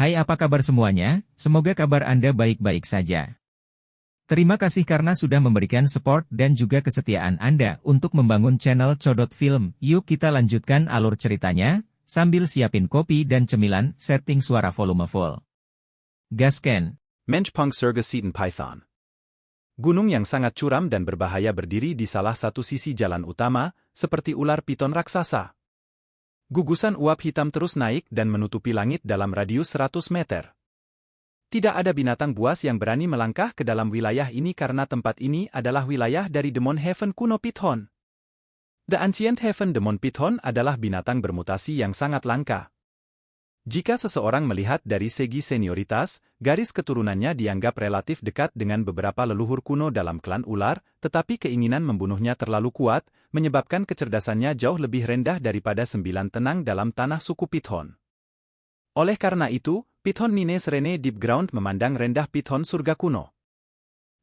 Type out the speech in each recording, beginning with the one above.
Hai, apa kabar semuanya? Semoga kabar Anda baik-baik saja. Terima kasih karena sudah memberikan support dan juga kesetiaan Anda untuk membangun channel Codot Film. Yuk kita lanjutkan alur ceritanya, sambil siapin kopi dan cemilan, setting suara volume full. Gasken. Menchpong Surga Seaton Python. Gunung yang sangat curam dan berbahaya berdiri di salah satu sisi jalan utama, seperti ular piton raksasa. Gugusan uap hitam terus naik dan menutupi langit dalam radius 100 meter. Tidak ada binatang buas yang berani melangkah ke dalam wilayah ini karena tempat ini adalah wilayah dari Demon Heaven kuno Python. The Ancient Heaven Demon Python adalah binatang bermutasi yang sangat langka. Jika seseorang melihat dari segi senioritas, garis keturunannya dianggap relatif dekat dengan beberapa leluhur kuno dalam klan ular, tetapi keinginan membunuhnya terlalu kuat, menyebabkan kecerdasannya jauh lebih rendah daripada 9 tenang dalam tanah suku Python. Oleh karena itu, Python Nine Serene Deep Ground memandang rendah Python surga kuno.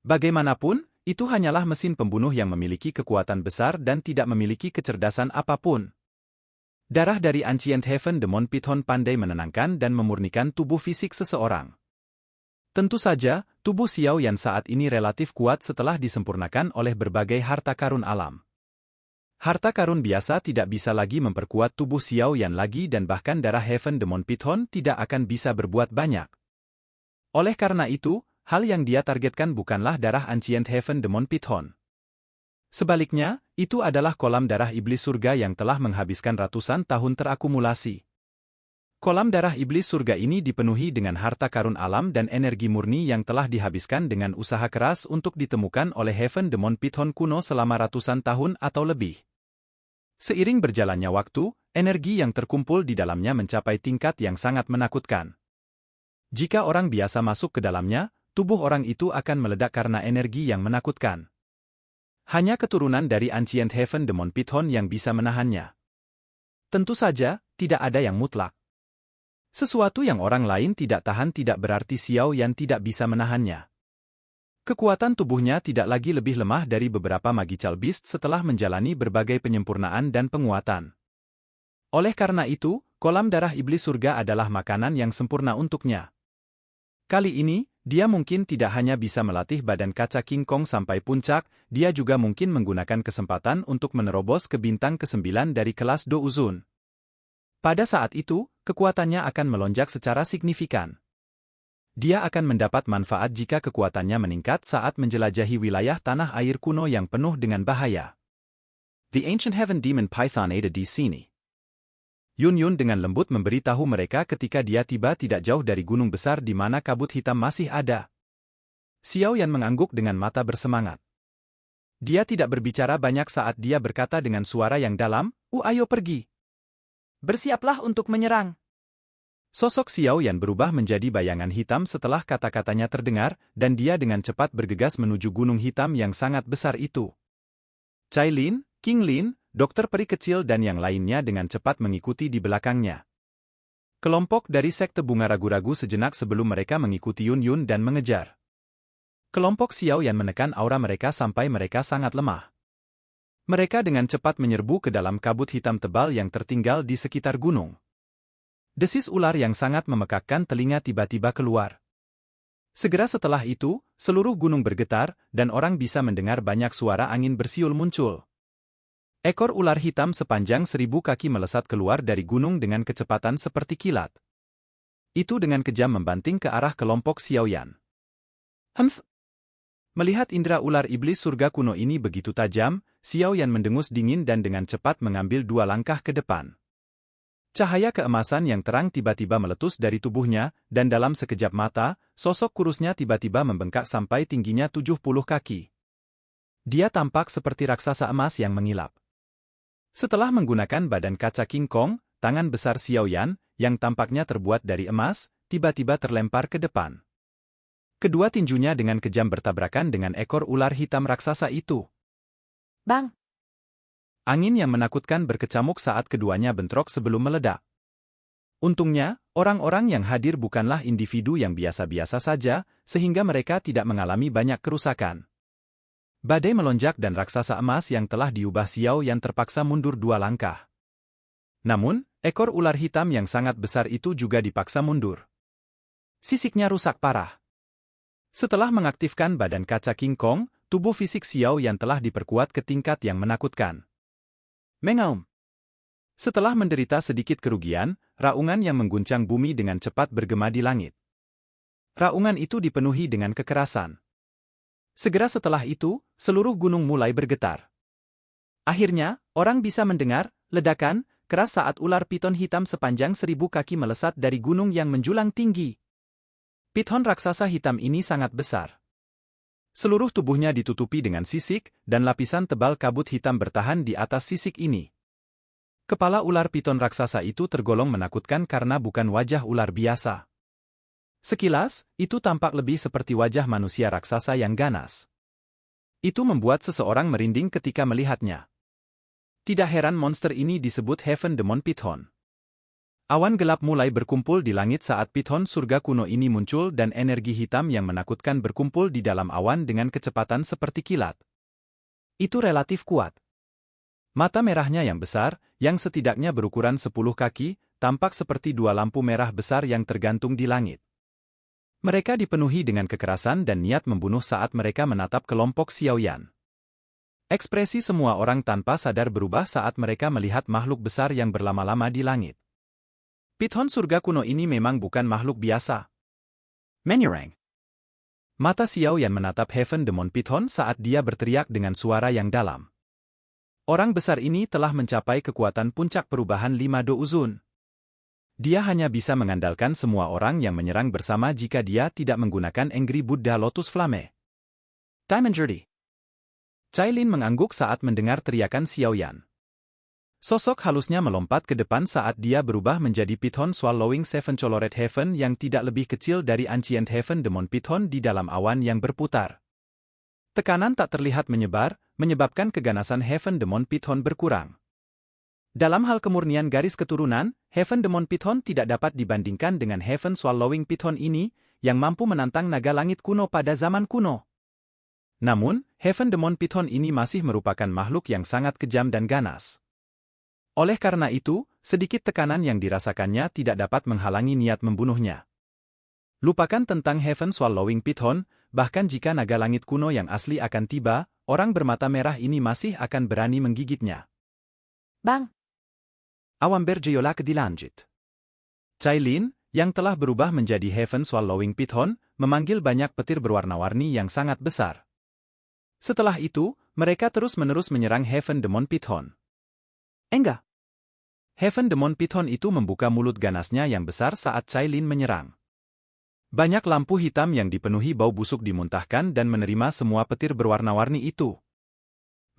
Bagaimanapun, itu hanyalah mesin pembunuh yang memiliki kekuatan besar dan tidak memiliki kecerdasan apapun. Darah dari Ancient Heaven Demon Python pandai menenangkan dan memurnikan tubuh fisik seseorang. Tentu saja, tubuh Xiao Yan saat ini relatif kuat setelah disempurnakan oleh berbagai harta karun alam. Harta karun biasa tidak bisa lagi memperkuat tubuh Xiao Yan lagi dan bahkan darah Heaven Demon Python tidak akan bisa berbuat banyak. Oleh karena itu, hal yang dia targetkan bukanlah darah Ancient Heaven Demon Python. Sebaliknya, itu adalah kolam darah iblis surga yang telah menghabiskan ratusan tahun terakumulasi. Kolam darah iblis surga ini dipenuhi dengan harta karun alam dan energi murni yang telah dihabiskan dengan usaha keras untuk ditemukan oleh Heaven Demon Python kuno selama ratusan tahun atau lebih. Seiring berjalannya waktu, energi yang terkumpul di dalamnya mencapai tingkat yang sangat menakutkan. Jika orang biasa masuk ke dalamnya, tubuh orang itu akan meledak karena energi yang menakutkan. Hanya keturunan dari Ancient Heaven Demon Python yang bisa menahannya. Tentu saja, tidak ada yang mutlak. Sesuatu yang orang lain tidak tahan tidak berarti Xiao Yan tidak bisa menahannya. Kekuatan tubuhnya tidak lagi lebih lemah dari beberapa Magical Beast setelah menjalani berbagai penyempurnaan dan penguatan. Oleh karena itu, kolam darah iblis surga adalah makanan yang sempurna untuknya. Kali ini, dia mungkin tidak hanya bisa melatih badan kaca King Kong sampai puncak, dia juga mungkin menggunakan kesempatan untuk menerobos ke bintang ke-9 dari kelas Do Uzun. Pada saat itu, kekuatannya akan melonjak secara signifikan. Dia akan mendapat manfaat jika kekuatannya meningkat saat menjelajahi wilayah tanah air kuno yang penuh dengan bahaya. The Ancient Heaven Demon Python ada di sini. Yun dengan lembut memberitahu mereka ketika dia tiba tidak jauh dari gunung besar di mana kabut hitam masih ada. Xiao Yan mengangguk dengan mata bersemangat. Dia tidak berbicara banyak saat dia berkata dengan suara yang dalam, ayo pergi. Bersiaplah untuk menyerang. Sosok Xiao Yan berubah menjadi bayangan hitam setelah kata-katanya terdengar, dan dia dengan cepat bergegas menuju gunung hitam yang sangat besar itu. Cai Lin, King Lin, Dokter Peri Kecil dan yang lainnya dengan cepat mengikuti di belakangnya. Kelompok dari sekte bunga ragu-ragu sejenak sebelum mereka mengikuti Yun dan mengejar. Kelompok Xiao Yan menekan aura mereka sampai mereka sangat lemah. Mereka dengan cepat menyerbu ke dalam kabut hitam tebal yang tertinggal di sekitar gunung. Desis ular yang sangat memekakkan telinga tiba-tiba keluar. Segera setelah itu, seluruh gunung bergetar, dan orang bisa mendengar banyak suara angin bersiul muncul. Ekor ular hitam sepanjang 1000 kaki melesat keluar dari gunung dengan kecepatan seperti kilat. Itu dengan kejam membanting ke arah kelompok Xiao Yan. Melihat indera ular iblis surga kuno ini begitu tajam, Xiao Yan mendengus dingin dan dengan cepat mengambil 2 langkah ke depan. Cahaya keemasan yang terang tiba-tiba meletus dari tubuhnya, dan dalam sekejap mata, sosok kurusnya tiba-tiba membengkak sampai tingginya 70 kaki. Dia tampak seperti raksasa emas yang mengilap. Setelah menggunakan badan kaca King Kong, tangan besar Xiao Yan, yang tampaknya terbuat dari emas, tiba-tiba terlempar ke depan. Kedua tinjunya dengan kejam bertabrakan dengan ekor ular hitam raksasa itu. Bang! Angin yang menakutkan berkecamuk saat keduanya bentrok sebelum meledak. Untungnya, orang-orang yang hadir bukanlah individu yang biasa-biasa saja, sehingga mereka tidak mengalami banyak kerusakan. Badai melonjak dan raksasa emas yang telah diubah Xiao Yan terpaksa mundur 2 langkah. Namun, ekor ular hitam yang sangat besar itu juga dipaksa mundur. Sisiknya rusak parah. Setelah mengaktifkan badan kaca King Kong, tubuh fisik Xiao Yan telah diperkuat ke tingkat yang menakutkan. Mengaum. Setelah menderita sedikit kerugian, raungan yang mengguncang bumi dengan cepat bergema di langit. Raungan itu dipenuhi dengan kekerasan. Segera setelah itu, seluruh gunung mulai bergetar. Akhirnya, orang bisa mendengar ledakan keras saat ular piton hitam sepanjang 1000 kaki melesat dari gunung yang menjulang tinggi. Piton raksasa hitam ini sangat besar. Seluruh tubuhnya ditutupi dengan sisik, dan lapisan tebal kabut hitam bertahan di atas sisik ini. Kepala ular piton raksasa itu tergolong menakutkan karena bukan wajah ular biasa. Sekilas, itu tampak lebih seperti wajah manusia raksasa yang ganas. Itu membuat seseorang merinding ketika melihatnya. Tidak heran monster ini disebut Heaven Demon Python. Awan gelap mulai berkumpul di langit saat Python surga kuno ini muncul dan energi hitam yang menakutkan berkumpul di dalam awan dengan kecepatan seperti kilat. Itu relatif kuat. Mata merahnya yang besar, yang setidaknya berukuran 10 kaki, tampak seperti dua lampu merah besar yang tergantung di langit. Mereka dipenuhi dengan kekerasan dan niat membunuh saat mereka menatap kelompok Xiao Yan. Ekspresi semua orang tanpa sadar berubah saat mereka melihat makhluk besar yang berlama-lama di langit. Python surga kuno ini memang bukan makhluk biasa. Menyerang. Mata Xiao Yan menatap Heaven Demon Python saat dia berteriak dengan suara yang dalam. Orang besar ini telah mencapai kekuatan puncak perubahan 5 Do Uzun. Dia hanya bisa mengandalkan semua orang yang menyerang bersama jika dia tidak menggunakan Angry Buddha Lotus Flame. Time and Dirty. Cailin mengangguk saat mendengar teriakan Xiao Yan. Sosok halusnya melompat ke depan saat dia berubah menjadi Python Swallowing Seven Colored Heaven yang tidak lebih kecil dari Ancient Heaven Demon Python di dalam awan yang berputar. Tekanan tak terlihat menyebar, menyebabkan keganasan Heaven Demon Python berkurang. Dalam hal kemurnian garis keturunan, Heaven Demon Python tidak dapat dibandingkan dengan Heaven Swallowing Python ini, yang mampu menantang naga langit kuno pada zaman kuno. Namun, Heaven Demon Python ini masih merupakan makhluk yang sangat kejam dan ganas. Oleh karena itu, sedikit tekanan yang dirasakannya tidak dapat menghalangi niat membunuhnya. Lupakan tentang Heaven Swallowing Python, bahkan jika naga langit kuno yang asli akan tiba, orang bermata merah ini masih akan berani menggigitnya. Bang! Awam bergejolak dilanjut. Cailin, yang telah berubah menjadi Heaven Swallowing Python, memanggil banyak petir berwarna-warni yang sangat besar. Setelah itu, mereka terus-menerus menyerang Heaven Demon Python. Enggak! Heaven Demon Python itu membuka mulut ganasnya yang besar saat Cailin menyerang. Banyak lampu hitam yang dipenuhi bau busuk dimuntahkan dan menerima semua petir berwarna-warni itu.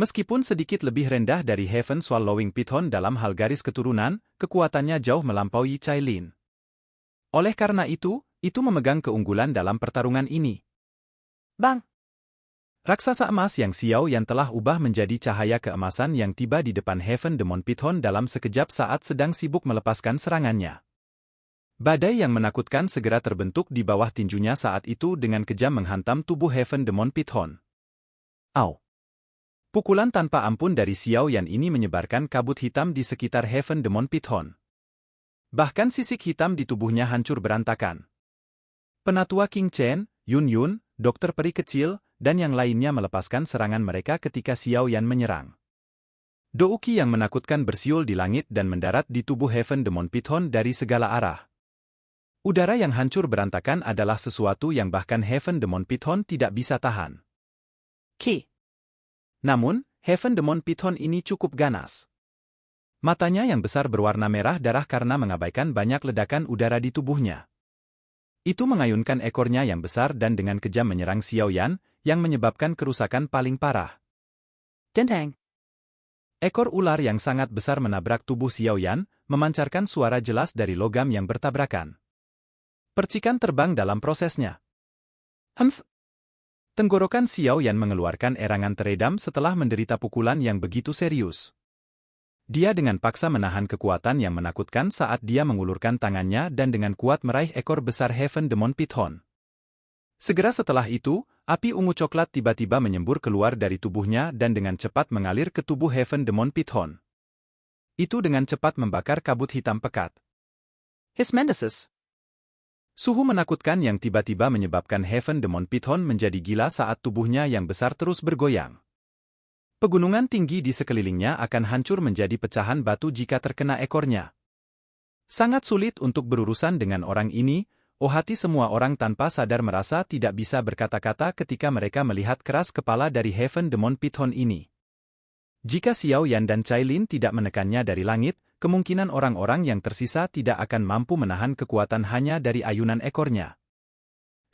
Meskipun sedikit lebih rendah dari Heaven Swallowing Python dalam hal garis keturunan, kekuatannya jauh melampaui Cailin. Oleh karena itu memegang keunggulan dalam pertarungan ini. Bang! Raksasa emas yang Xiao Yan telah ubah menjadi cahaya keemasan yang tiba di depan Heaven Demon Python dalam sekejap saat sedang sibuk melepaskan serangannya. Badai yang menakutkan segera terbentuk di bawah tinjunya saat itu dengan kejam menghantam tubuh Heaven Demon Python. Au! Pukulan tanpa ampun dari Xiao Yan ini menyebarkan kabut hitam di sekitar Heaven Demon Python. Bahkan sisik hitam di tubuhnya hancur berantakan. Penatua King Chen, Yun Yun, Dokter Peri Kecil, dan yang lainnya melepaskan serangan mereka ketika Xiao Yan menyerang. Douki yang menakutkan bersiul di langit dan mendarat di tubuh Heaven Demon Python dari segala arah. Udara yang hancur berantakan adalah sesuatu yang bahkan Heaven Demon Python tidak bisa tahan. Ki. Namun, Heaven Demon Python ini cukup ganas. Matanya yang besar berwarna merah darah karena mengabaikan banyak ledakan udara di tubuhnya. Itu mengayunkan ekornya yang besar dan dengan kejam menyerang Xiao Yan, yang menyebabkan kerusakan paling parah. Dentang! Ekor ular yang sangat besar menabrak tubuh Xiao Yan, memancarkan suara jelas dari logam yang bertabrakan. Percikan terbang dalam prosesnya. Humph! Tenggorokan Xiao Yan mengeluarkan erangan teredam setelah menderita pukulan yang begitu serius. Dia dengan paksa menahan kekuatan yang menakutkan saat dia mengulurkan tangannya dan dengan kuat meraih ekor besar Heaven Demon Python. Segera setelah itu, api ungu coklat tiba-tiba menyembur keluar dari tubuhnya dan dengan cepat mengalir ke tubuh Heaven Demon Python. Itu dengan cepat membakar kabut hitam pekat. His Mendeses! Suhu menakutkan yang tiba-tiba menyebabkan Heaven Demon Python menjadi gila saat tubuhnya yang besar terus bergoyang. Pegunungan tinggi di sekelilingnya akan hancur menjadi pecahan batu jika terkena ekornya. Sangat sulit untuk berurusan dengan orang ini, hati semua orang tanpa sadar merasa tidak bisa berkata-kata ketika mereka melihat keras kepala dari Heaven Demon Python ini. Jika Xiao Yan dan Cailin tidak menekannya dari langit, kemungkinan orang-orang yang tersisa tidak akan mampu menahan kekuatan hanya dari ayunan ekornya.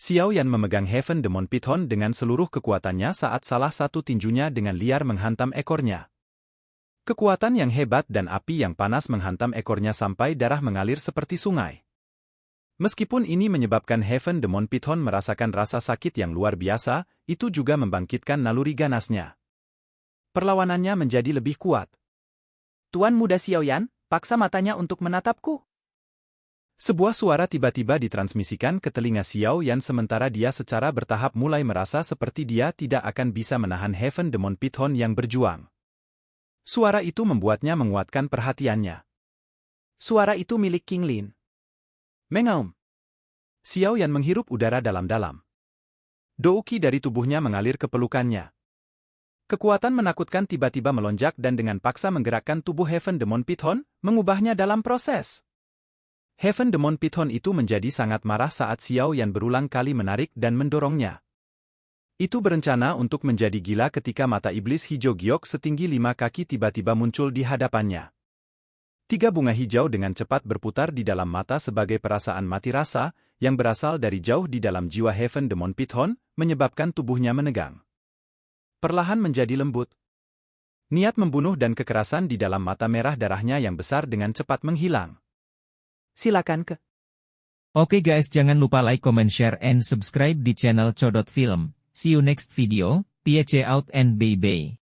Xiao Yan memegang Heaven Demon Python dengan seluruh kekuatannya saat salah satu tinjunya dengan liar menghantam ekornya. Kekuatan yang hebat dan api yang panas menghantam ekornya sampai darah mengalir seperti sungai. Meskipun ini menyebabkan Heaven Demon Python merasakan rasa sakit yang luar biasa, itu juga membangkitkan naluri ganasnya. Perlawanannya menjadi lebih kuat. Tuan Muda Xiao Yan, paksa matanya untuk menatapku. Sebuah suara tiba-tiba ditransmisikan ke telinga Xiao Yan sementara dia secara bertahap mulai merasa seperti dia tidak akan bisa menahan Heaven Demon Python yang berjuang. Suara itu membuatnya menguatkan perhatiannya. Suara itu milik King Lin. Mengaum. Xiao Yan menghirup udara dalam-dalam. Douki dari tubuhnya mengalir ke pelukannya. Kekuatan menakutkan tiba-tiba melonjak dan dengan paksa menggerakkan tubuh Heaven Demon Python, mengubahnya dalam proses. Heaven Demon Python itu menjadi sangat marah saat Xiao Yan berulang kali menarik dan mendorongnya. Itu berencana untuk menjadi gila ketika mata iblis hijau giok setinggi 5 kaki tiba-tiba muncul di hadapannya. 3 bunga hijau dengan cepat berputar di dalam mata sebagai perasaan mati rasa, yang berasal dari jauh di dalam jiwa Heaven Demon Python, menyebabkan tubuhnya menegang. Perlahan menjadi lembut. Niat membunuh dan kekerasan di dalam mata merah darahnya yang besar dengan cepat menghilang. Silakan ke. Oke guys, jangan lupa like, comment, share, and subscribe di channel Codot Film. See you next video, PH out and bye-bye.